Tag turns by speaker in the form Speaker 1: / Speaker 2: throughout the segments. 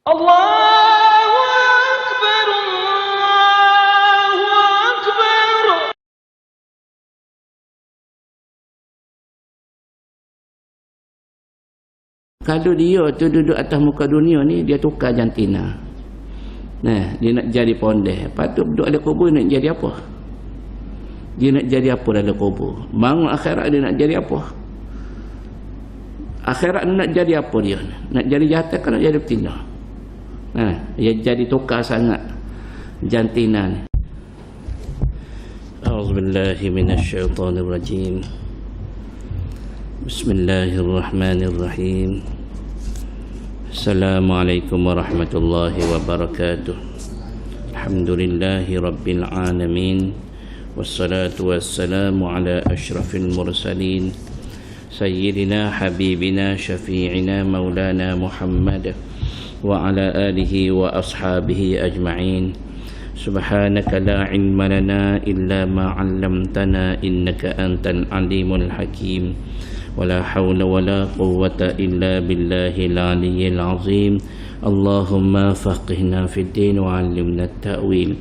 Speaker 1: Allahu Akbar, Allahu Akbar.
Speaker 2: Kalau dia tu duduk atas muka dunia ni, dia tukar jantina. Nah, dia nak jadi pondeh. Lepas tu duduk dalam kubur nak jadi apa? Dia nak jadi apa dalam kubur? Bangun akhirat dia nak jadi apa? Akhirat nak jadi apa dia? Nak jadi jantan kan nak jadi betina? Nah, dia jadi tukar sangat jantina ni. A'udzubillahi minasyaitonirrajim. Bismillahirrahmanirrahim. Assalamualaikum warahmatullahi wabarakatuh. Alhamdulillahi rabbil alamin. Wassalatu wassalamu ala ashrafil mursalin sayyidina habibina syafi'ina maulana Muhammad wa ala alihi wa ashabihi ajma'in. Subhanaka la ilma lana illa ma 'allamtana innaka antal alimul hakim. ولا حول ولا قوة إلا بالله العلي العظيم. اللهم فقهنا في الدين وعلمنا التأويل.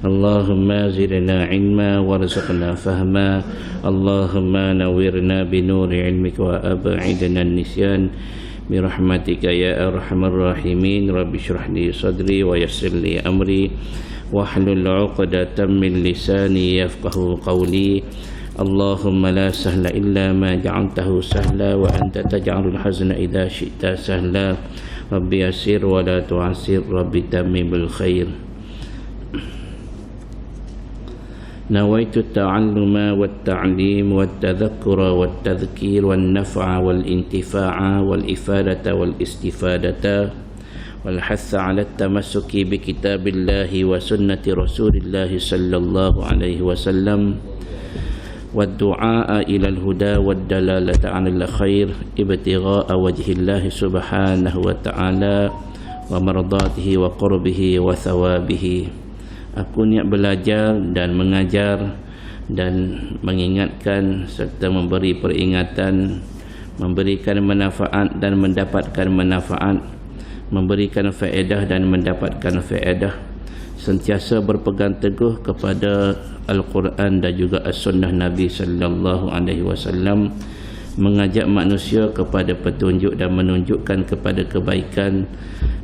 Speaker 2: اللهم زدنا علما وارزقنا فهما. اللهم نورنا بنور علمك وأبعدنا النسيان برحمتك يا أرحم الراحمين. رب اشرح لي صدري ويسر لي أمري واحلل عقدة من لساني يفقه قولي. اللهم لا سهل إلا ما جعلته سهلا وأنت تجعل الحزن إذا شئت سهلا. رب يسر ولا تعسر. رب تمم بالخير. نويت التعلم والتعليم والتذكر والتذكير والنفع والانتفاع والإفادة والاستفادة والحث على التمسك بكتاب الله وسنة رسول الله صلى الله عليه وسلم والدعاء إلى الهدى والدلالة على الخير ابتغاء وجه الله سبحانه وتعالى ومرضاته وقربه وثوابه. Aku niat belajar dan mengajar dan mengingatkan serta memberi peringatan, memberikan manfaat dan mendapatkan manfaat, memberikan faedah dan mendapatkan faedah, sentiasa berpegang teguh kepada Al-Quran dan juga As-Sunnah Nabi sallallahu alaihi wasallam, mengajak manusia kepada petunjuk dan menunjukkan kepada kebaikan,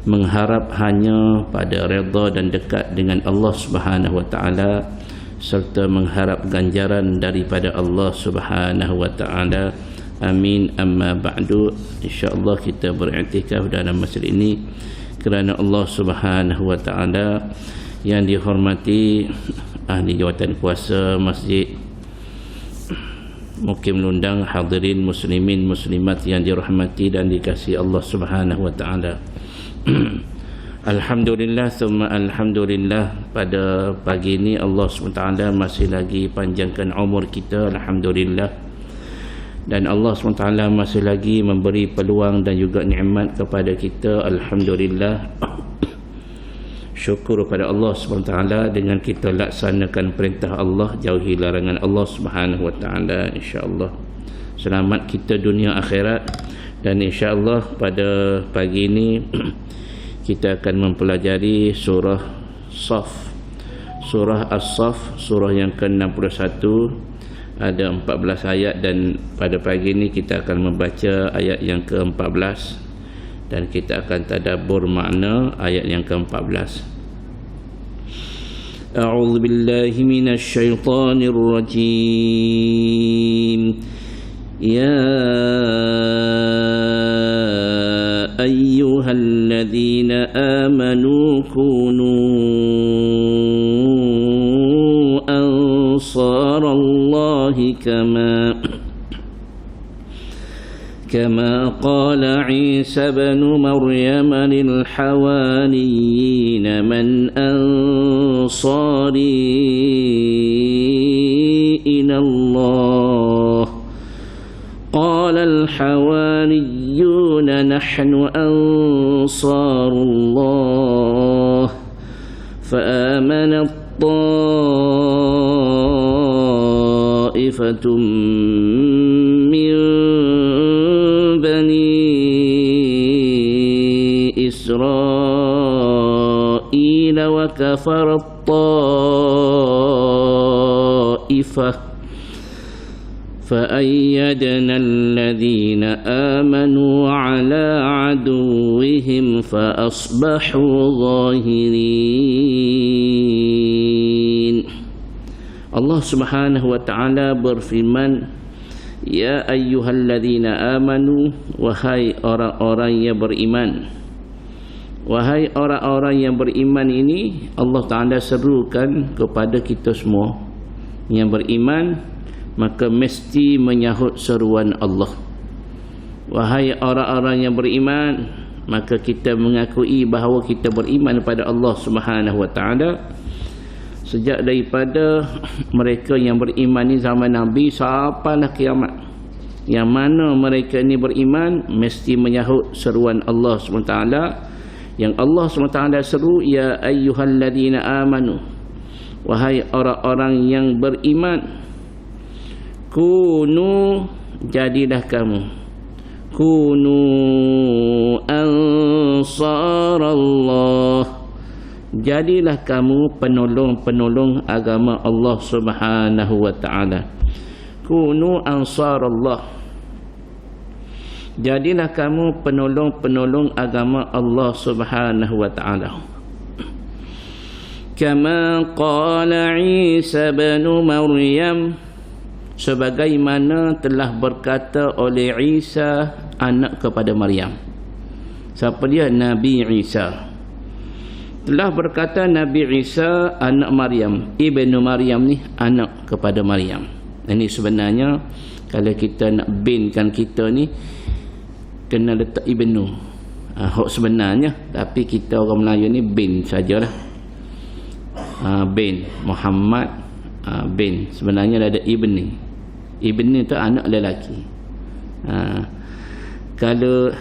Speaker 2: mengharap hanya pada redha dan dekat dengan Allah Subhanahu wa taala, serta mengharap ganjaran daripada Allah Subhanahu wa taala. Amin. Amma ba'du. Insya-Allah kita beriktikaf dalam masjid ini kerana Allah Subhanahu wa taala. Yang dihormati ahli jawatan kuasa masjid, Mukim Lundang, hadirin muslimin muslimat yang dirahmati dan dikasihi Allah Subhanahu wa taala. Alhamdulillah summa alhamdulillah, pada pagi ini Allah SWT masih lagi panjangkan umur kita, alhamdulillah. Dan Allah SWT masih lagi memberi peluang dan juga nikmat kepada kita, alhamdulillah. Syukur kepada Allah SWT dengan kita laksanakan perintah Allah, jauhi larangan Allah Subhanahu wa taala, insya-Allah. Selamat kita dunia akhirat. Dan insya-Allah pada pagi ini kita akan mempelajari surah Saf. Surah As-Saf, surah yang ke-61, ada 14 ayat, dan pada pagi ini kita akan membaca ayat yang ke-14 dan kita akan tadabbur makna ayat yang ke-14. A'udzu billahi minasy syaithanir rajim. Ya ayyuhalladzina amanu kunu ansarallahi كما قال عيسى بن مريم للحواريين من أنصاري إلى الله قال الحواريون نحن أنصار الله فآمنت طائفة من بني إسرائيل وكفر الطائفة فأيدنا الذين آمنوا على عدوهم فأصبحوا ظاهرين. Allah Subhanahu wa taala berfirman, ya ayyuhalladzina amanu, wahai orang-orang yang beriman. Wahai orang-orang yang beriman ini Allah Ta'ala serukan kepada kita semua yang beriman, maka mesti menyahut seruan Allah. Wahai orang-orang yang beriman, maka kita mengakui bahawa kita beriman pada Allah Subhanahu wa taala. Sejak daripada mereka yang beriman ni zaman Nabi sampailah kiamat, yang mana mereka ni beriman mesti menyahut seruan Allah SWT. Yang Allah SWT seru, ya ayyuhalladzina amanu, wahai orang-orang yang beriman, kunu, jadilah kamu, kunu ansarallah, jadilah kamu penolong-penolong agama Allah Subhanahu wa taala. Kunu ansarallah, jadilah kamu penolong-penolong agama Allah Subhanahu wa taala. Kama qala Isa bin Maryam, sebagaimana telah berkata oleh Isa anak kepada Maryam. Siapa dia? Nabi Isa. Telah berkata Nabi Isa anak Maryam, ibnu Maryam ni anak kepada Maryam. Ini sebenarnya kalau kita nak binkan kita ni kena letak ibnu. Hak sebenarnya, tapi kita orang Melayu ni bin sajalah. Bin Muhammad bin, sebenarnya ada ibni. Ibni tu anak lelaki. Kalau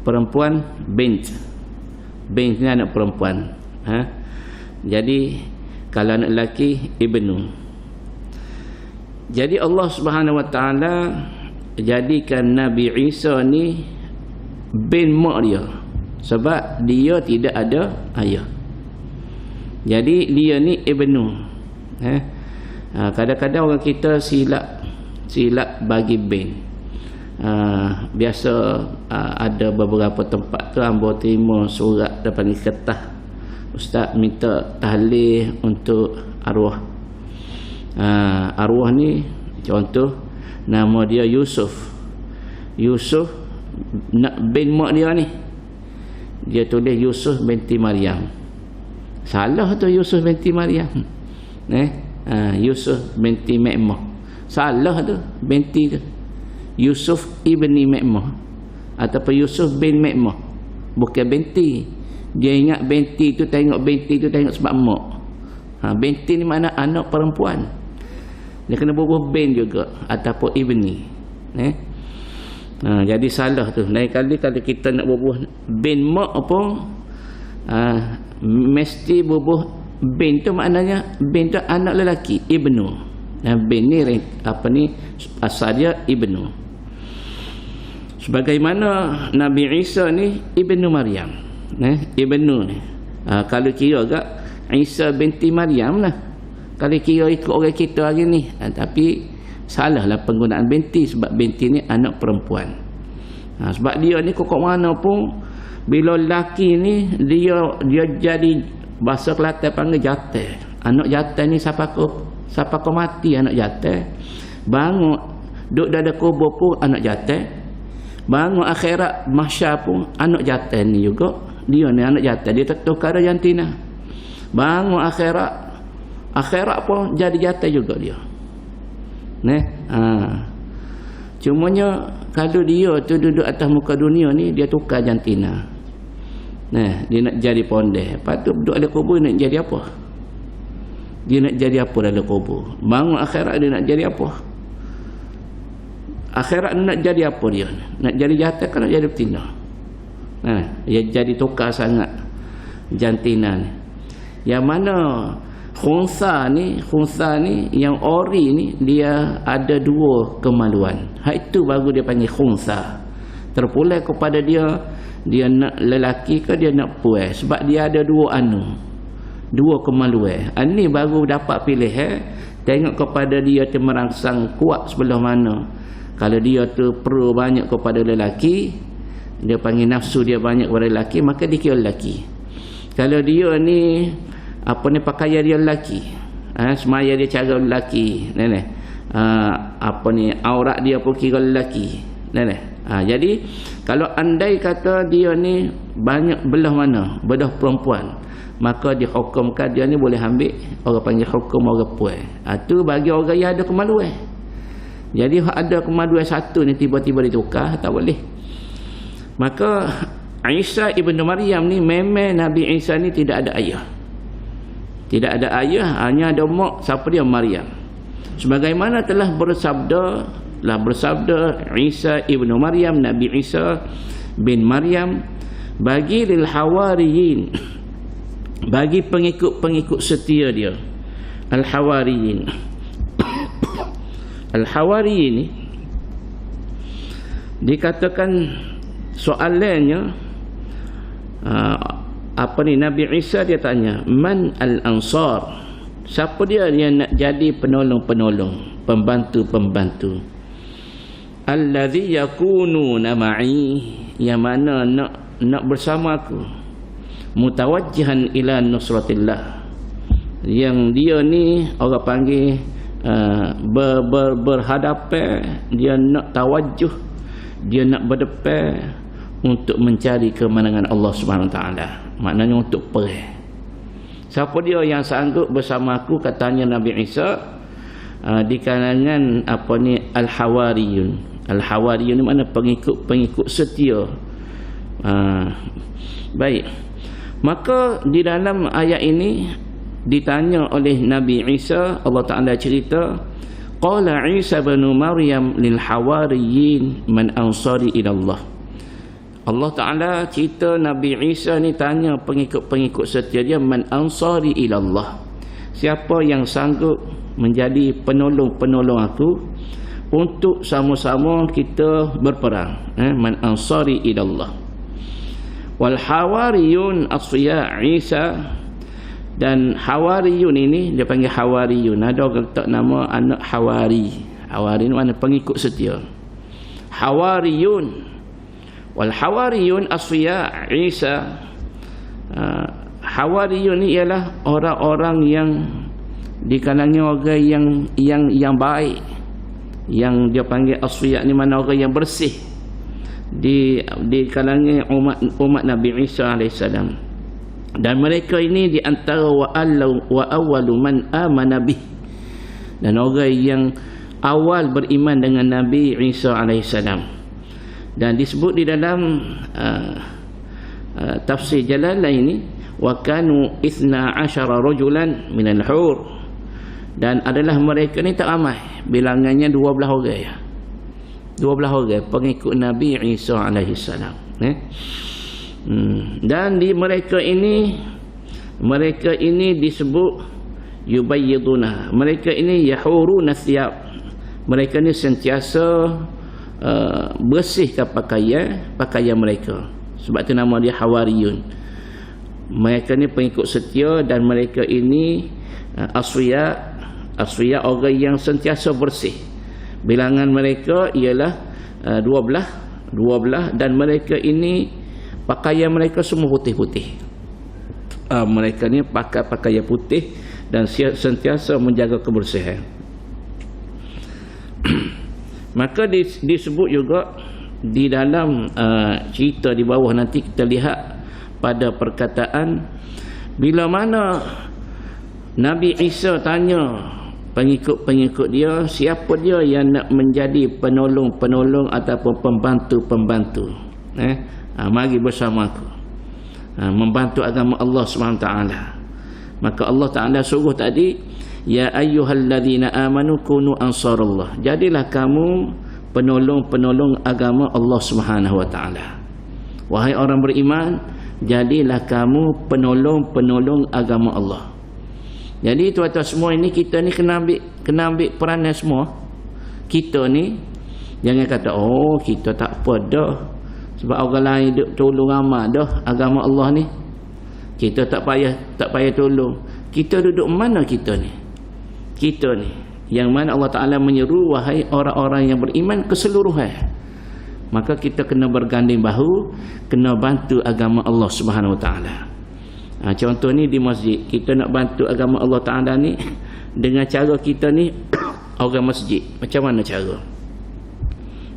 Speaker 2: perempuan bint. Bint ni anak perempuan. Jadi kalau anak lelaki ibnu. Jadi Allah Subhanahu wa taala jadikan Nabi Isa ni bin mak dia, sebab dia tidak ada ayah. Jadi dia ni ibnu. Kadang-kadang orang kita silap bagi bin. Biasa ada beberapa tempat tu hamba terima surat daripada kertas, ustaz minta tahlil untuk arwah. Arwah ni contoh nama dia Yusuf nak bin mak dia ni, dia tulis Yusuf binti Maryam. Salah tu Yusuf binti Maryam. Yusuf binti Ma'mah. Salah tu binti tu. Yusuf ibni Ma'mah ataupun Yusuf bin Ma'mah, bukan binti. Dia ingat binti tu tengok sebab mak. Binti ni makna anak perempuan. Dia kena bubuh bin juga ataupun ibni. Jadi salah tu. Lain kali kalau kita nak bubuh bin mak pun mesti bubuh bin tu maknanya bin tu anak lelaki, ibnu. Bin ni asal dia ibnu. Sebagaimana Nabi Isa ni ibnu Maryam. Ibnu ni kalau kira agak Isa binti Maryam lah, kalau kira ikut orang kita hari ni. Tapi salahlah penggunaan binti, sebab binti ni anak perempuan. Sebab dia ni kokok mana pun bila lelaki ni dia jadi, bahasa Kelantan panggil jatah. Anak jatah ni siapa kau mati anak jatah. Bangun duduk dalam kubur pun anak jatah. Bangun akhirat mahsyar pun anak jatah ni juga. Dia ni anak jatah, dia tertukar jantina. Bangun akhirat pun jadi jatah juga dia. Cumanya kalau dia tu duduk atas muka dunia ni, dia tukar jantina. Dia nak jadi pondek. Lepas tu duduk dalam kubur nak jadi apa? Dia nak jadi apa dalam kubur? Bangun akhirat dia nak jadi apa? Akhirat nak jadi apa dia? Nak jadi jatah kan nak jadi betina? Dia jadi tukar sangat jantina ni. Yang mana khunsa ni yang ori ni dia ada dua kemaluan. Hak itu baru dia panggil khunsa. terpulang kepada dia nak lelaki ke dia nak puan, sebab dia ada dua kemaluan. Ini baru dapat pilih. Tengok kepada dia tu merangsang kuat sebelah mana. Kalau dia tu pro banyak kepada lelaki, dia panggil nafsu dia banyak kepada lelaki, maka dia kira lelaki. Kalau dia ni pakaian dia lelaki, semaya dia cara lelaki, aurat dia pun kira lelaki, jadi kalau andai kata dia ni banyak belah mana, belah perempuan, maka dihukumkan dia ni boleh ambil orang panggil hukum orang puan. Itu bagi orang yang ada kemaluan. Jadi ada kemaluan satu ni tiba-tiba ditukar, tak boleh. Maka Isa ibnu Maryam ni, memang Nabi Isa ni tidak ada ayah. Tidak ada ayah, hanya ada mak. Siapa dia? Maryam. Sebagaimana telah bersabda Isa ibnu Maryam, Nabi Isa bin Maryam, bagi lil hawariyin, bagi pengikut-pengikut setia dia, al-hawariyin. Al-hawariyin ni dikatakan soalannya Nabi Isa dia tanya, man al-ansar, siapa dia yang nak jadi penolong-penolong, pembantu-pembantu, alladhi yakununa ma'i, yang mana nak bersama aku, mutawajjihan ila nusratillah, yang dia ni orang panggil berhadapan, dia nak tawajuh, dia nak berdepan untuk mencari kemenangan Allah Subhanahu Wa Taala, maknanya untuk perang. Siapa dia yang sanggup bersama aku, katanya Nabi Isa, di kalangan al-hawariyun. Al-hawariyun ni mana pengikut setia. Baik, maka di dalam ayat ini ditanya oleh Nabi Isa, Allah Ta'ala cerita, qala Isa bin Maryam lil hawariyin man ansari ila Allah. Allah Ta'ala cerita Nabi Isa ni tanya pengikut-pengikut setia dia, man ansari ila Allah, siapa yang sanggup menjadi penolong-penolong aku untuk sama-sama kita berperang. Man ansari ila Allah. Wal hawariyun asfiya Isa, dan hawariyun ini dia panggil hawariyun. Ada orang letak nama anak hawari. Hawari ni mana pengikut setia. Hawariyun. Wal hawariyun asfiya Isa. Hawariyun ni ialah orang-orang yang di kalangan orang yang baik, yang dia panggil asfiya ni mana orang yang bersih di kalangan umat Nabi Isa alaihissalam. Dan mereka ini di antara wa awwalu man amana bih, dan orang yang awal beriman dengan Nabi Isa alaihissalam. Dan disebut di dalam tafsir Jalalain ini, wa kanu 12 rajulan minal hur, dan adalah mereka ni tak ramai, bilangannya 12 orang ya. 12 orang pengikut Nabi Isa alaihissalam. Dan di mereka ini disebut yubayyiduna, mereka ini yahuruna thiyab, mereka ni sentiasa bersihkan pakaian mereka, sebab itu nama dia hawariyun. Mereka ni pengikut setia, dan mereka ini asfiya orang yang sentiasa bersih. Bilangan mereka ialah 12, dan mereka ini pakaian mereka semua putih-putih. Mereka ni pakai pakaian putih dan sentiasa menjaga kebersihan. Maka disebut juga di dalam cerita di bawah, nanti kita lihat pada perkataan, bila mana Nabi Isa tanya pengikut-pengikut dia, siapa dia yang nak menjadi penolong-penolong ataupun pembantu-pembantu, mari bersama aku membantu agama Allah SWT. Maka Allah Ta'ala suruh tadi, ya ayyuhalladzina amanu kunu ansarallah, jadilah kamu penolong-penolong agama Allah Subhanahu Wa Taala. Wahai orang beriman, jadilah kamu penolong-penolong agama Allah. Jadi tuan-tuan semua ini, kita ni kena ambil peranan semua. Kita ni jangan kata, oh kita tak apa dah, Sebab orang lain duk tolong amal dah agama Allah ni. Kita tak payah tolong. Kita duduk mana kita ni? Kita ni yang mana Allah Ta'ala menyeru wahai orang-orang yang beriman keseluruhan. Maka kita kena berganding bahu, kena bantu agama Allah Subhanahu Wa Ta'ala. Contoh ni di masjid, kita nak bantu agama Allah Ta'ala ni dengan cara kita ni orang masjid. Macam mana cara?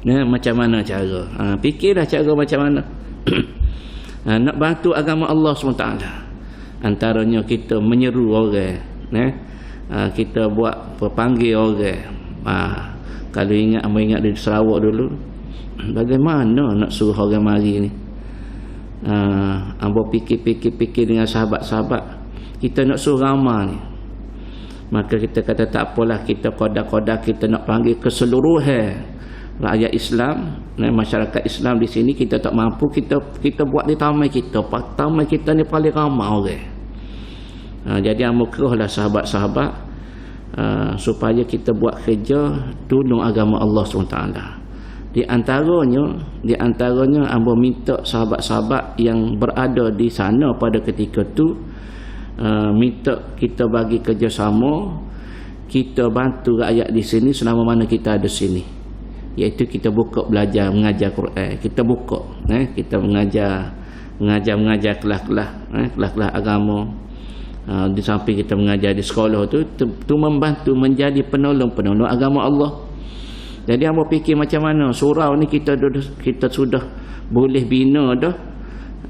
Speaker 2: Macam mana cara? Fikirlah cara macam mana. Nak bantu agama Allah SWT, antaranya kita menyeru orang, kita buat panggil orang. Kalau ingat di Sarawak dulu, bagaimana nak suruh orang mari ni? Ambo fikir dengan sahabat-sahabat, kita nak suruh ramai ni. Maka kita kata tak apalah, kita kodak-kodak, kita nak panggil keseluruhan rakyat Islam, masyarakat Islam di sini. Kita tak mampu, kita buat di taman kita. Taman kita ni paling ramai orang. Jadi ambo kerohlah sahabat-sahabat supaya kita buat kerja tolong agama Allah SWT. Di antaranya ambo minta sahabat-sahabat yang berada di sana pada ketika tu, minta kita bagi kerjasama, kita bantu rakyat di sini selama mana kita ada sini. Iaitu kita buka belajar mengajar Quran, kita buka kita mengajar kelas-kelas agama. Di samping kita mengajar di sekolah tu membantu menjadi penolong agama Allah. Jadi hangpa fikir macam mana surau ni kita sudah boleh bina dah,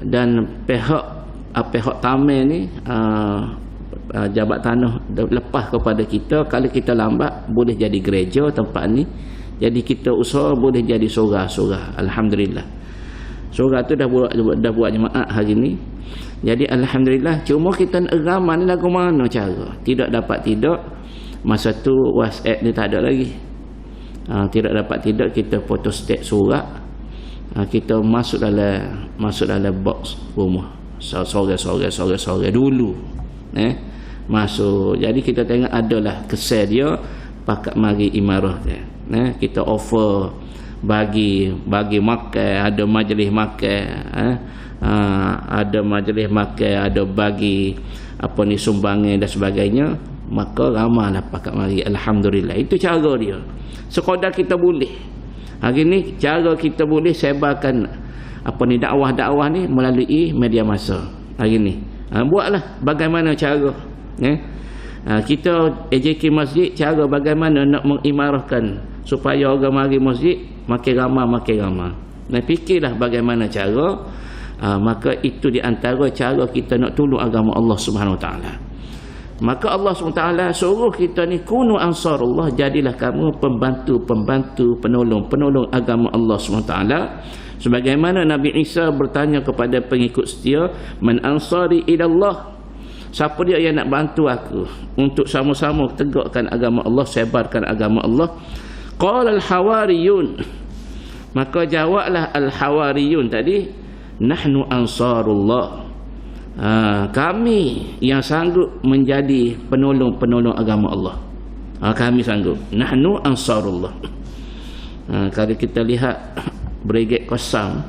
Speaker 2: dan pihak taman ni jabat tanah lepas kepada kita. Kalau kita lambat boleh jadi gereja tempat ni. Jadi kita usaha boleh jadi surah. Alhamdulillah. Surah tu dah buat jemaah hari ni. Jadi alhamdulillah. Cuma kita nak ramai ni lagu mana cara? Tidak. Masa tu WhatsApp ni tak ada lagi. Tidak kita photostat surat. Kita masuk dalam box rumah. Sore dulu. Masuk. Jadi kita tengok adalah kesal dia pakat mari imarah dia. Kita offer bagi makan, ada majlis makan, ada bagi sumbangan dan sebagainya. Maka ramailah pakat mari. Alhamdulillah. Itu cara dia. Sekadar kita boleh. Hari ni cara kita boleh sebarkan dakwah-dakwah ni melalui media masa. Hari ni buatlah bagaimana cara. Kita AJK Masjid, cara bagaimana nak mengimarahkan supaya orang mari masjid makin ramai. Fikirlah bagaimana cara. Maka itu di antara cara kita nak tolong agama Allah Subhanahu Wa Taala. Maka Allah SWT suruh kita ni kunu ansarullah, jadilah kamu pembantu, penolong agama Allah SWT. Sebagaimana Nabi Isa bertanya kepada pengikut setia, man ansari ilallah, siapa dia yang nak bantu aku untuk sama-sama tegakkan agama Allah, sebarkan agama Allah? Qala al-hawariyun, maka jawablah al-hawariyun tadi, nahnu ansarullah, kami yang sanggup menjadi penolong agama Allah. Kami sanggup. Nahnu ansarullah. Kalau kita lihat Brigade Qassam,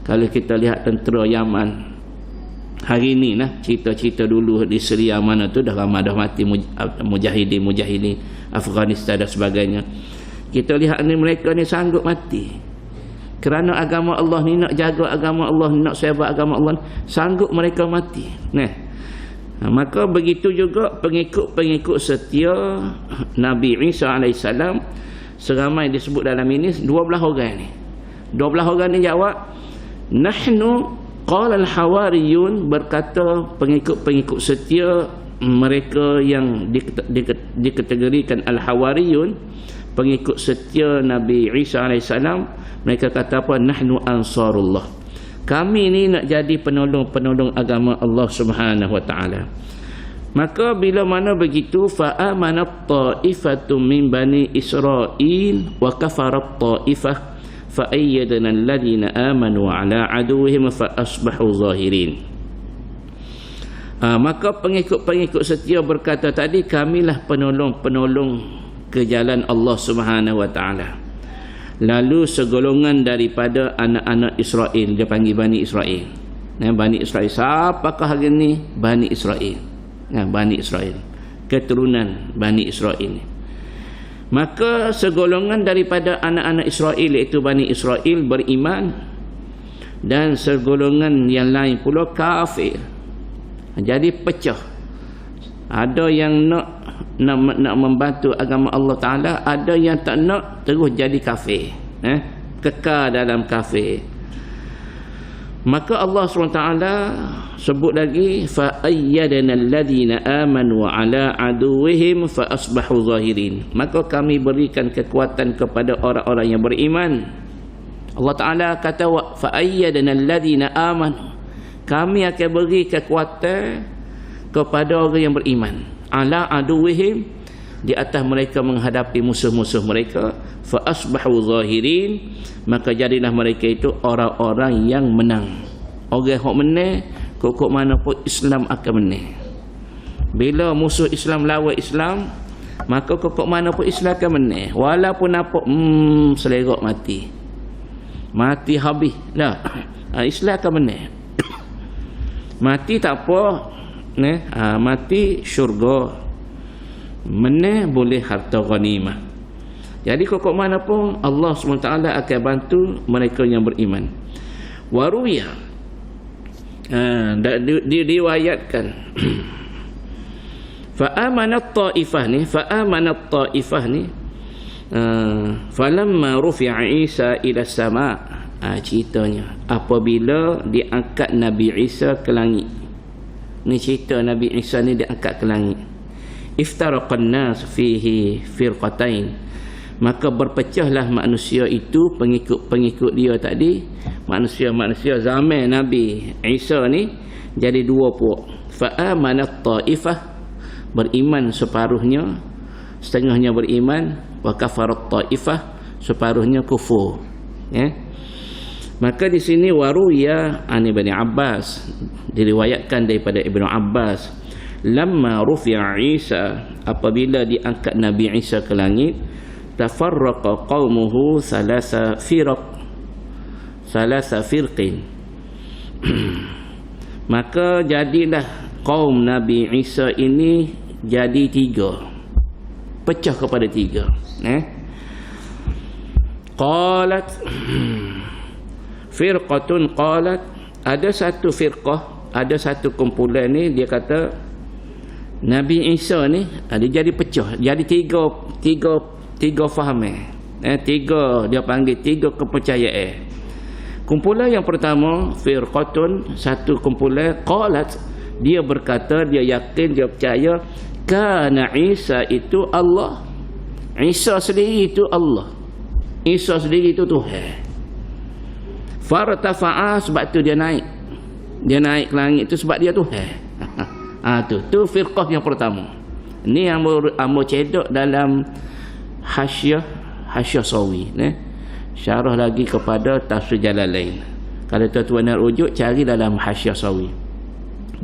Speaker 2: kalau kita lihat tentera Yaman hari ni cerita-cerita dulu di Syria mana tu dah ramai dah mati mujahidin Afghanistan dan sebagainya. Kita lihat ni mereka ni sanggup mati kerana agama Allah ni, nak jaga agama Allah, nak sebar agama Allah, sanggup mereka mati. Maka begitu juga pengikut setia Nabi Isa AS, seramai disebut dalam ini 12 orang ni. 12 orang ni jawab, nahnu, qala al-hawariyun, berkata pengikut setia mereka yang dikategorikan al-hawariyun, pengikut setia Nabi Isa AS, mereka kata apa? Nahnu ansarullah, kami ni nak jadi penolong agama Allah Subhanahu Wa Taala. Maka bila mana begitu, fa amanat ta'ifatun min bani Israil wa kafarat ta'ifah fa ayyadna alladhina amanu ala aduwwihim fa asbahu zahirin. Maka pengikut setia berkata tadi, kamilah penolong ke jalan Allah Subhanahu Wa Taala. Lalu segolongan daripada anak-anak Israel, dia panggil Bani Israel. Bani Israel, siapakah hari ni? Bani Israel. Bani Israel, keturunan Bani Israel ni. Maka segolongan daripada anak-anak Israel, iaitu Bani Israel, beriman, dan segolongan yang lain pula kafir. Jadi pecah. Ada yang nak membantu agama Allah Ta'ala, ada yang tak nak, terus jadi kafir, kekal dalam kafir. Maka Allah SWT sebut lagi, فَأَيَّدَنَا الَّذِينَ آمَنُوا عَلَىٰ عَدُوِّهِمْ فَأَصْبَحُوا ظَاهِرِينَ. Maka kami berikan kekuatan kepada orang-orang yang beriman. Allah Ta'ala kata, فَأَيَّدَنَا الَّذِينَ آمَنُوا, kami akan beri kekuatan kepada orang yang beriman. Ala aduwihim, di atas mereka menghadapi musuh-musuh mereka. Fa asbahu zahirin, maka jadilah mereka itu orang-orang yang menang. Orang yang menang, kok mana pun Islam akan menang. Bila musuh Islam lawan Islam, maka kok mana pun Islam akan menang. Walaupun apa selerak mati habis dah, Islam akan menang. Mati tak apa, mati syurga, menang boleh harta ghanimah. Jadi kok mana pun Allah SWT akan bantu mereka yang beriman. Waruya, diriwayatkan fa'amanat ta'ifah ni falamma rufi'a Isa ila sama', ceritanya apabila diangkat Nabi Isa ke langit. Ni cerita Nabi Isa ni diangkat ke langit. Iftaraqan nas fihi firqatain, maka berpecahlah manusia itu, pengikut dia tadi, manusia zaman Nabi Isa ni jadi dua puak. Fa'amanat ta'ifah, beriman separuhnya, setengahnya beriman, wa kafarat ta'ifah, separuhnya kufur. Maka di sini waruya an Ibn Abbas, diriwayatkan daripada Ibn Abbas, lamma rufi'a Isa, apabila diangkat Nabi Isa ke langit, tafarraqa qaumuhu thalatha firqin, maka jadilah kaum Nabi Isa ini jadi tiga, pecah kepada tiga. Qalat firqatun, qalat, ada satu firqah, ada satu kumpulan ni, dia kata Nabi Isa ni dia jadi pecah, jadi tiga faham, tiga, dia panggil tiga kepercayaan. Kumpulan yang pertama, firqatun, satu kumpulan, qalat, dia berkata, dia yakin, dia percaya, kana Isa itu Allah, Isa sendiri itu Allah, Isa sendiri itu Tuhan. Fartafa'a, sebab tu dia naik ke langit tu sebab dia Tuhan. Tu firqah yang pertama. Ni yang ambo cedok dalam Hasyiah Sawi, syarah lagi kepada Tafsir Jalalain. Kalau tuan-tuan nak rujuk, cari dalam Hasyiah Sawi,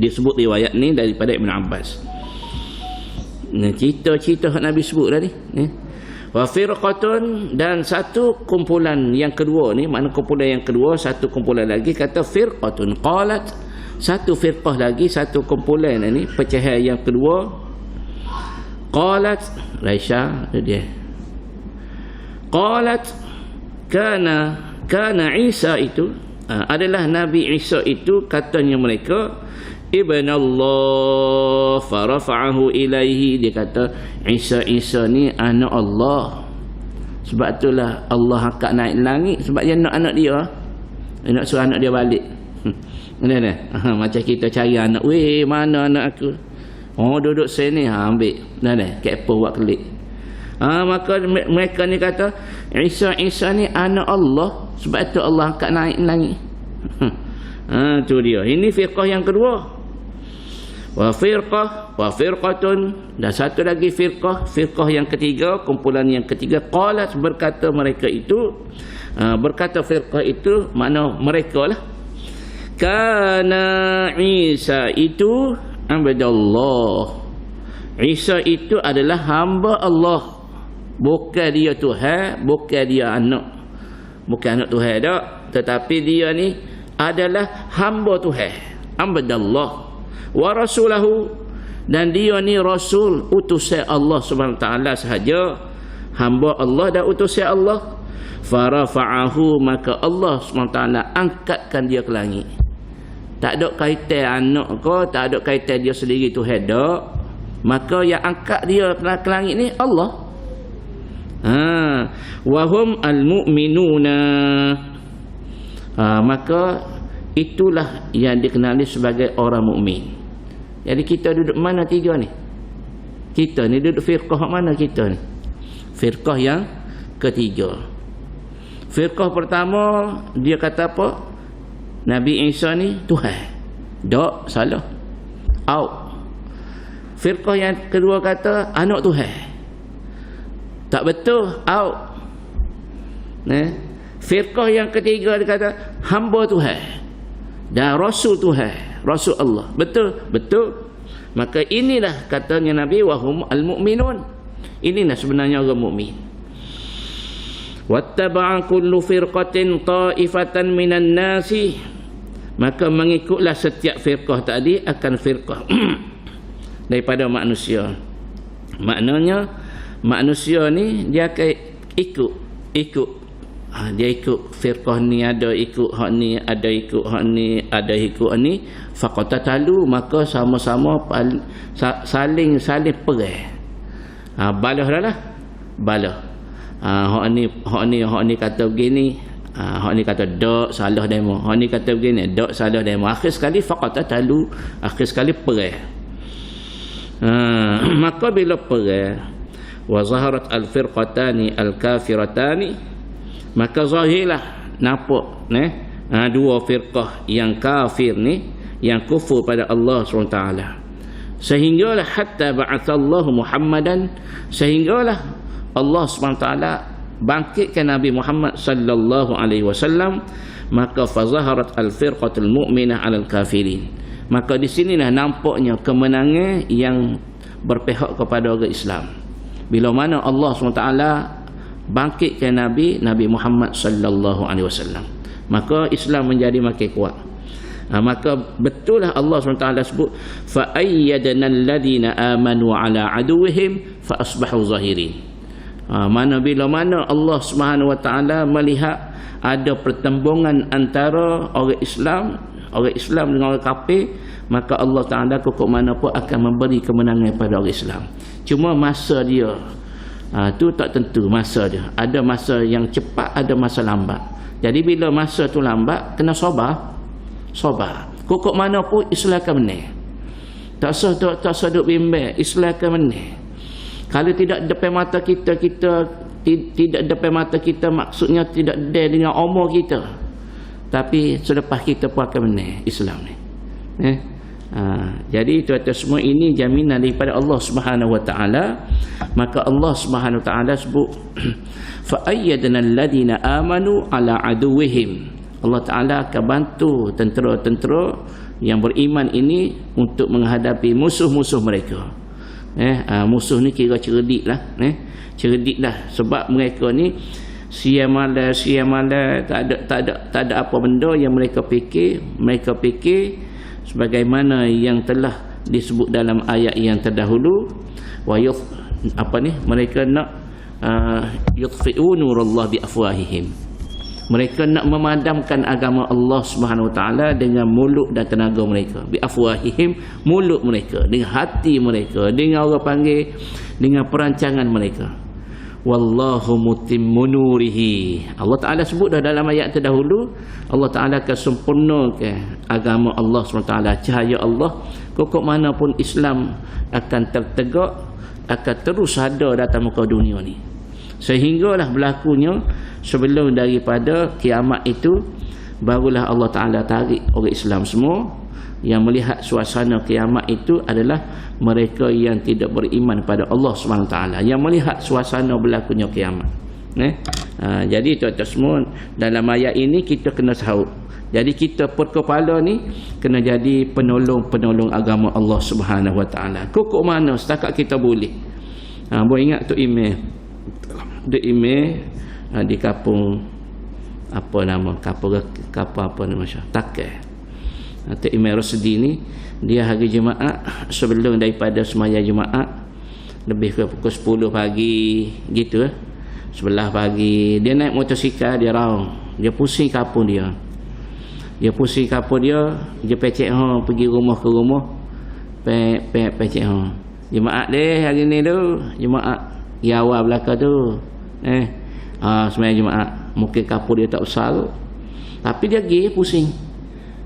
Speaker 2: disebut riwayat ni daripada Ibn Abbas. Cerita Nabi sebut tadi. Wa firqatun, dan satu kumpulan yang kedua ni, mana kumpulan yang kedua, satu kumpulan lagi kata firqatun, qalat, satu firqah lagi, satu kumpulan ni, pecahan yang kedua, qalat, Raisha dia, qalat kana Isa itu adalah Nabi Isa itu, katanya mereka, Ibn Allah farafa'ahu ilaihi, dia kata Isa ni anak Allah, sebab itulah Allah angkat naik langit, sebab dia nak anak dia, nak suruh anak dia balik. Macam kita cari anak, weh mana anak aku, duduk sini, ambil kepo buat klik. Maka mereka ni kata Isa ni anak Allah, sebab itu Allah angkat naik langit. Tu dia, ini firqah yang kedua. Wa firqatun, dan satu lagi firqah yang ketiga, kumpulan yang ketiga, qalat, berkata mereka itu, berkata firqah itu, mana mereka lah, kana Isa itu abdallah, Isa itu adalah hamba Allah, bukan dia Tuhan, bukan dia anak, bukan anak Tuhan dak, tetapi dia ni adalah hamba Tuhan, abdallah wa rasulahu, dan dia ni rasul, utusan Allah Subhanahu taala sahaja, hamba Allah dan utusan Allah. Farafa'ahu, maka Allah SWT angkatkan dia ke langit. Tak ada kaitan anak ke, tak ada kaitan dia sendiri tu hendak, maka yang angkat dia ke langit ni Allah. Wahum al-mu'minuna, maka itulah yang dikenali sebagai orang mukmin. Jadi kita duduk mana tiga ni? Kita ni duduk firqah mana kita ni? Firqah yang ketiga. Firqah pertama dia kata apa? Nabi Isa ni Tuhan. Tak, salah. Out. Firqah yang kedua kata anak Tuhan. Tak betul, out. Firqah yang ketiga dia kata hamba Tuhan dan rasul Tuhan, rasul Allah. Betul? Betul. Maka inilah katanya Nabi wahum al-mu'minun. Inilah sebenarnya orang mukmin. Wattaba'a kullu firqatin ta'ifatan minan nasi, maka mengikutlah setiap firqah tadi akan firqah daripada manusia. Maknanya manusia ni dia akan ikut dia ikut firqah ni, ada ikut hak ni, ada ikut hak ni, ada ikut hak ni, faqatatalu, maka sama-sama saling perang. Balah dah lah, balah. Hak ni kata begini, hak ni kata dak, salah demo. Hak ni kata begini, dak, salah demo. Akhir sekali faqatatalu, akhir sekali perang. Maka bila perang, wa zaharat al-firqatani al-kafiratani, maka zahirlah nampak dua firqah yang kafir ni, yang kufur pada Allah SWT. Sehinggalah hatta ba'athallahu Muhammadan, sehinggalah Allah SWT bangkitkan Nabi Muhammad sallallahu alaihi wasallam, maka fazaharat al-firqatul mu'minah 'alal kafirin. Maka di sinilah nampaknya kemenangan yang berpihak kepada orang Islam. Bila mana Allah SWT bangkitkan Nabi Muhammad sallallahu alaihi wasallam, maka Islam menjadi makin kuat. Maka betul lah Allah SWT sebut fa ayyadna alladhina amanu ala aduwwihim fa asbahu zahirin. Bila mana Allah Subhanahu wa taala melihat ada pertembungan antara orang Islam dengan orang kafir, maka Allah Taala kok mana pun akan memberi kemenangan pada orang Islam. Cuma masa dia tu tak tentu masa dia. Ada masa yang cepat, ada masa lambat. Jadi bila masa tu lambat, kena sabar. Kok mana pun Islam akan menang. Tak sah duk bimbang, Islam akan menang. Kalau tidak depan mata kita tidak depan mata kita, maksudnya tidak ada dengan umur kita, tapi selepas kita pun akan menang Islam ni. Jadi tuan-tuan semua, ini jaminan daripada Allah Subhanahu wa taala. Maka Allah Subhanahu wa taala sebut fa ayyadna alladhina amanu ala aduwwihim. Allah Taala akan bantu tentera-tentera yang beriman ini untuk menghadapi musuh-musuh mereka. Musuh ni kira cerdik lah, sebab mereka ni siang malam tak ada apa benda yang mereka fikir sebagaimana yang telah disebut dalam ayat yang terdahulu, mereka nak yutfi'u nurallah bi afwahihim. Mereka nak memadamkan agama Allah Subhanahu wa taala dengan mulut dan tenaga mereka. Bi afwahihim, mulut mereka, dengan hati mereka, dengan orang panggil, dengan perancangan mereka. Wallahu mutimmu nurihi. Allah Taala sebut dah dalam ayat terdahulu, Allah Taala akan sempurnakan agama Allah Subhanahu wa taala, cahaya Allah. Kok mana pun Islam akan tertegak, akan terus ada datang muka dunia ni. Sehinggalah berlakunya sebelum daripada kiamat itu, barulah Allah Ta'ala tarik orang Islam semua. Yang melihat suasana kiamat itu adalah mereka yang tidak beriman pada Allah SWT, yang melihat suasana berlakunya kiamat. Jadi tuan-tuan semua, dalam ayat ini kita kena tahu, jadi kita perkepala ni kena jadi penolong agama Allah Subhanahu Wa Taala. Kok mana setakat kita boleh. Boleh ingat tu email di kampung apa nama kapal apa nama takai. Tok Imam Rosdi ni dia hari Jumaat sebelum daripada semaya Jumaat lebih ke pukul 10 pagi gitu 11 pagi dia naik motosikal, dia raung, dia pusing kapal dia pecek pergi rumah ke rumah pecek Jumaat deh hari ni tu Jumaat ya awal belakang tu semaya Jumaat mungkin kapal dia tak besar tu, tapi dia pergi pusing.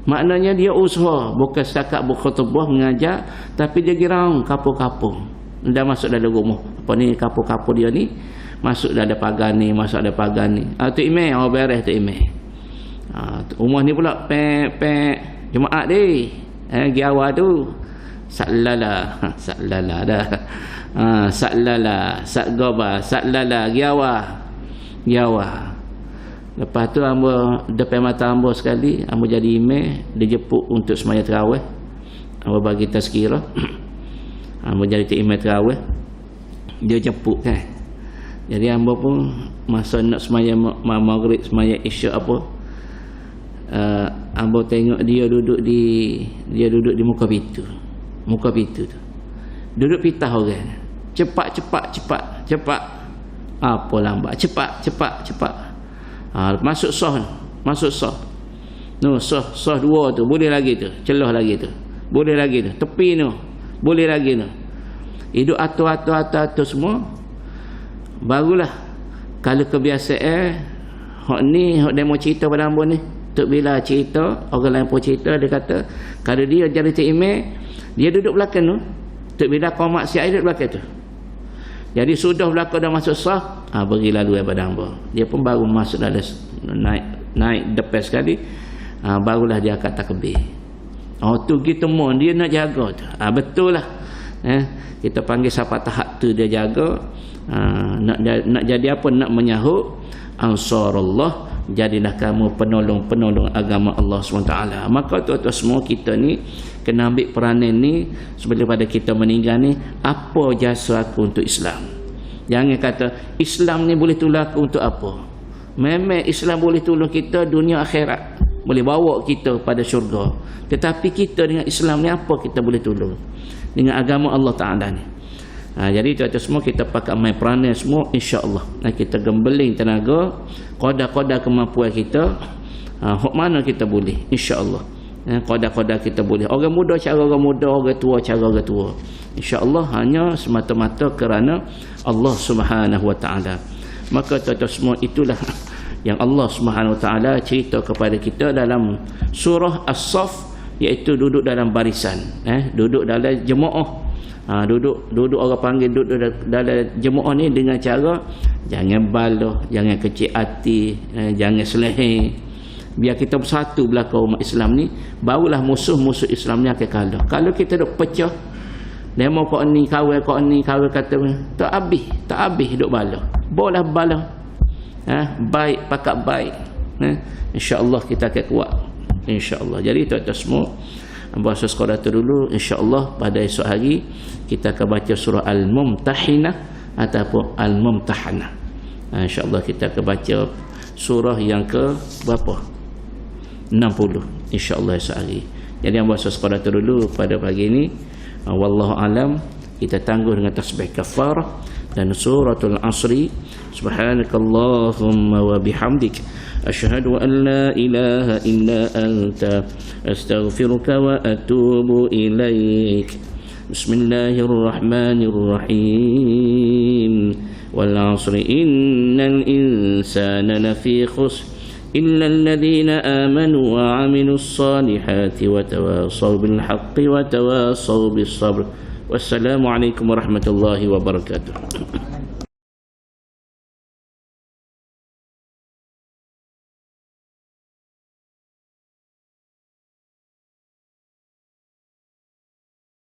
Speaker 2: Maknanya dia usaha bukan setakat berkhutbah mengajar, tapi dia girang kapur-kapur. Dah masuk dalam rumah. Apa ni kapur-kapur dia ni masuk dalam pagar ni, masuk dalam pagar ni. Tok Imam beres Tok Imam. Rumah ni pula Jumaat dia. Gi awal tu saklala dah. Saklala, sakgoba, saklala gi awal. Lepas tu hamba depan mata hamba sekali, hamba jadi imam, dia jemput untuk semaya tarawih. Hamba bagi tazkirah. Hamba jadi imam tarawih. Dia jemput kan. Jadi hamba pun masa nak semaya maghrib, semaya isyak apa, hamba tengok dia duduk di muka pintu. Muka pintu tu. Duduk pitah orang. Cepat. Apa lambat? Cepat. Masuk sah. Sah dua tu boleh lagi tu, celah lagi tu boleh lagi tu, tepi tu boleh lagi tu, hidup atur semua. Barulah kalau kebiasaan hak demo cerita pada hamba ni, tok bila cerita orang lain pun cerita, dia kata kalau dia jadi tok imam, dia duduk belakang tu, tok bila kau maksiat duduk belakang tu. Jadi sudah belakang dah masuk sah, beri lalu pada hamba. Dia pun baru masuk dalam naik depan sekali, barulah dia akan takbir. Tu kita mohon dia nak jaga tu. Betul lah. Kita panggil siapa tahap tu dia jaga. Nak jadi apa? Nak menyahut ansarullah, jadilah kamu penolong agama Allah SWT. Maka tuan-tuan semua kita ni kena ambil peranan ni sebelum pada kita meninggal ni, apa jasa aku untuk Islam. Jangan kata Islam ni boleh tolong aku untuk apa. Memang Islam boleh tolong kita dunia akhirat, boleh bawa kita pada syurga. Tetapi kita dengan Islam ni apa kita boleh tolong dengan agama Allah Ta'ala ni. Jadi tuan-tuan semua kita pakai main peranan semua, insya-Allah. Kita gembeling tenaga, qada kemampuan kita, hok mana kita boleh, insya-Allah. Qada kita boleh. Orang muda cara orang muda, orang tua cara orang tua. Insya-Allah hanya semata-mata kerana Allah Subhanahu Wa Taala. Maka tuan-tuan semua itulah yang Allah Subhanahu Wa Taala cerita kepada kita dalam surah As-Saff, iaitu duduk dalam barisan, duduk dalam jemaah. Duduk orang panggil duduk dalam jemaah ni dengan cara jangan baloh, jangan kecil hati, jangan seleheng. Biar kita bersatu belakang umat Islam ni, barulah musuh-musuh Islam ni akan kalah. Kalau kita duk pecah, demo kau ni kawal kata tak habis duk baloh. Bolah baloh. Baik pakat baik. Insya-Allah kita akan kuat. Insya-Allah. Jadi tuan-tuan semua, bahasa sekolah tu dulu, insya-Allah pada esok hari kita akan baca surah Al-Mumtahinah ataupun Al-Mumtahanah. Insya-Allah kita akan baca surah yang ke berapa? 60 insya-Allah esok hari. Jadi yang bahasa sekolah tu dulu pada pagi ini, wallahu alam, kita tangguh dengan tasbih kafarah dan suratul asri. Subhanakallahumma wa bihamdik asyhadu an la ilaha illa anta astaghfiruka wa atubu ilaik. Bismillahirrahmanirrahim. Wal 'asri innal insana lafi khusr illa alladhina amanu wa 'amilus salihati wa tawasaw bil haqqi wa tawasaw bis sabr. Wassalamu alaikum warahmatullahi wabarakatuh.